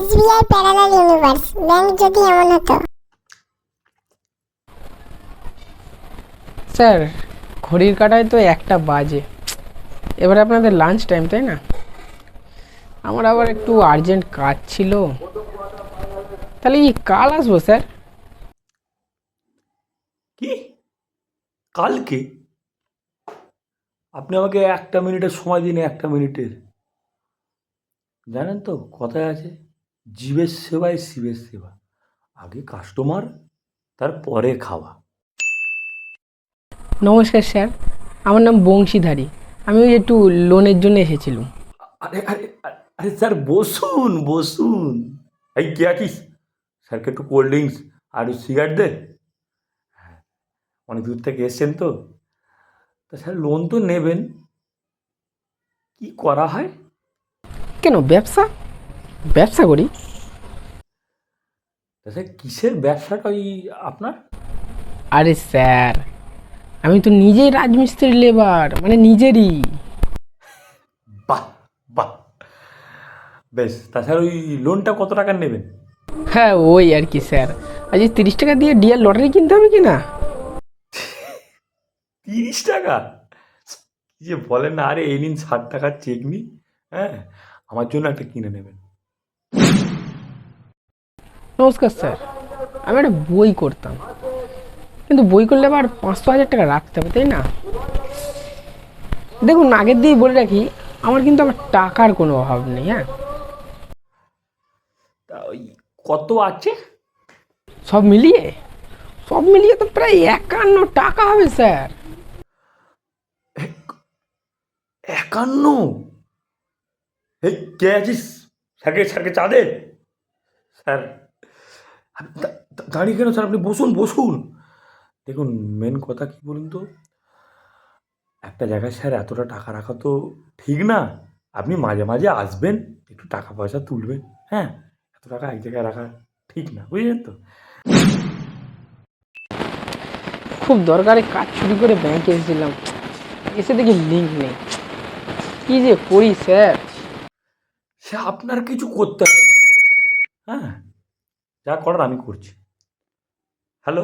SBI parallel universe bank যদি এমন হতো। স্যার, ঘড়ির কাঁটায় তো 1টা বাজে। এবারে আপনাদের লাঞ্চ টাইম, তাই না? আমার আবার একটু আর্জেন্ট কাজ ছিল। তাহলে কি কাল আসবো স্যার? কি? কালকে? আপনি আমাকে 1 মিনিটের সময় দিন, 1 মিনিটের। জানেন তো কথায় আছে, জীবের সেবায় শিবের সেবা। আগে কাস্টমার, তারপরে খাওয়া। নমস্কার স্যার, আমার নাম বংশীধারী। আমি ওই একটু লোনের জন্য এসেছিলাম। আরে আরে আরে আরে স্যার, বসুন বসুন। এই কে আছিস? স্যারকে একটু কোল্ড ড্রিঙ্কস আর সিগারেট দে। অনেক দূর থেকে এসছেন তো। তা স্যার, লোন তো নেবেন, কি করা হয়? কেন, ব্যবসা ব্যবসা করি? তা স্যার, কিসের ব্যবসাটা ওই আপনার? আরে স্যার, আমি তো নিজেই রাজমিস্ত্রির লেবার, মানে নিজেরই। বাহ, বাহ, বেশ। তাছাড়া ওই লোনটা কত টাকার নেবেন? হ্যাঁ, ওই আর কি স্যার, আজ 30 টাকা দিয়ে ডিয়ার লটারি কিনতে হবে কি না? 30 টাকা? কি যে বলেন না! আরে এই নিন 60 টাকার চেক নিন। হ্যাঁ, আমার জন্য একটা কিনে নেবেন। নমস্কার স্যার, আমি একটা বই করতাম, কিন্তু বই করলে আবার 500,000 টাকা রাখতে হবে, তাই না? দেখুন, আগের দিয়েই বলে রাখি, আমার কিন্তু আমার টাকার কোনো অভাব নেই। হ্যাঁ, তা ওই কত আছে? সব মিলিয়ে সব মিলিয়ে তো প্রায় 51 টাকা হবে স্যার। 51? এই কে আছিস? স্যারকে স্যারকে চা দে। স্যার, আপনি দাঁড়িয়ে কেন স্যার? আপনি বসুন বসুন। দেখুন, মেন কথা কি বলুন তো, একটা জায়গায় স্যার এতটা টাকা রাখা তো ঠিক না। আপনি মাঝে মাঝে আসবেন, একটু টাকা পয়সা তুলবেন। হ্যাঁ, এত টাকা এক জায়গায় রাখা ঠিক না, বুঝলেন তো? খুব দরকারে কাজ ছুটি করে ব্যাংকে এসেছিলাম, এসে দেখি লিঙ্ক নেই। কি যে করি স্যার? সে আপনার কিছু করতে হবে না। হ্যাঁ, যা করার আমি করছি। হ্যালো,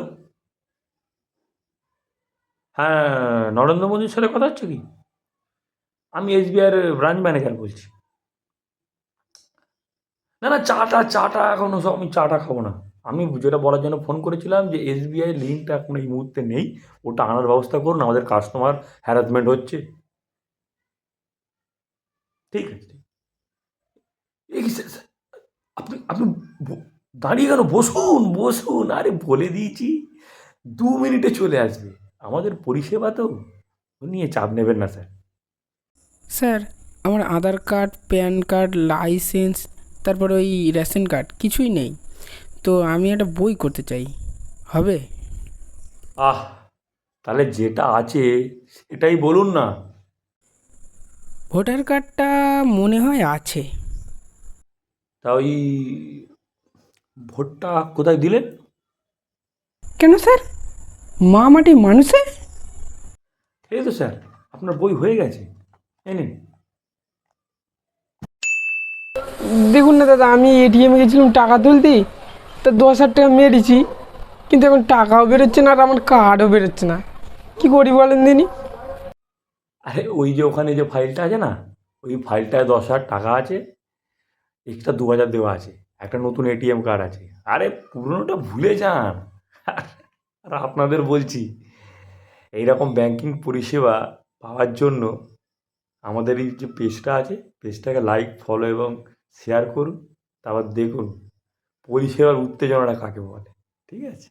হ্যাঁ, নরেন্দ্র মোদীর সাথে কথা হচ্ছে কি? আমি এসবিআইয়ের ব্রাঞ্চ ম্যানেজার বলছি। না না, চাটা এখনো সব, আমি চাটা খাবো না। আমি যেটা বলার জন্য ফোন করেছিলাম যে এসবিআই লিঙ্কটা এখন এই মুহূর্তে নেই, ওটা আনার ব্যবস্থা করুন, আমাদের কাস্টমার হ্যারাসমেন্ট হচ্ছে। ঠিক আছে। এই আপনি আপনি দাঁড়িয়ে কেন? বসুন বসুন, আরে বলে দিয়েছি 2 মিনিটে চলে আসবে। আমাদের পরিষেবা তো, ও নিয়ে চাপ নেবেন না স্যার। স্যার, আমার আধার কার্ড, প্যান কার্ড, লাইসেন্স, তারপর ওই রেশন কার্ড কিছুই নেই। তো আমি একটা বই করতে চাই, হবে? আহ, তাহলে যেটা আছে সেটাই বলুন না। ভোটার কার্ডটা মনে হয় আছে। তা ওই ভোটটা কোথায় দিলেন? কেন স্যার, মা মাটি মানুষে? এই তো স্যার, আপনার বই হয়ে গেছে, এই নিন। দেখুন না দাদা, আমি এটিএমে গেছিলাম টাকা তুলতে, তা 10,000 টাকা মেরেছি, কিন্তু এখন টাকাও বেরোচ্ছে না আর আমার কার্ডও বেরোচ্ছে না। কি করি বলেন দিনই? আরে ওই যে ওখানে যে ফাইলটা আছে না, ওই ফাইলটায় 10,000 টাকা আছে, এক্সট্রা 2,000 দেওয়া আছে, একটা নতুন এটিএম কার্ড আছে। আরে পুরনোটা ভুলে যান। আর আপনাদের বলছি, এইরকম ব্যাংকিং পরিষেবা পাওয়ার জন্য আমাদের এই যে পেজটা আছে, পেজটাকে লাইক, ফলো এবং শেয়ার করুন। তারপর দেখুন পরিষেবার উত্তেজনাটা কাকে বলে। ঠিক আছে?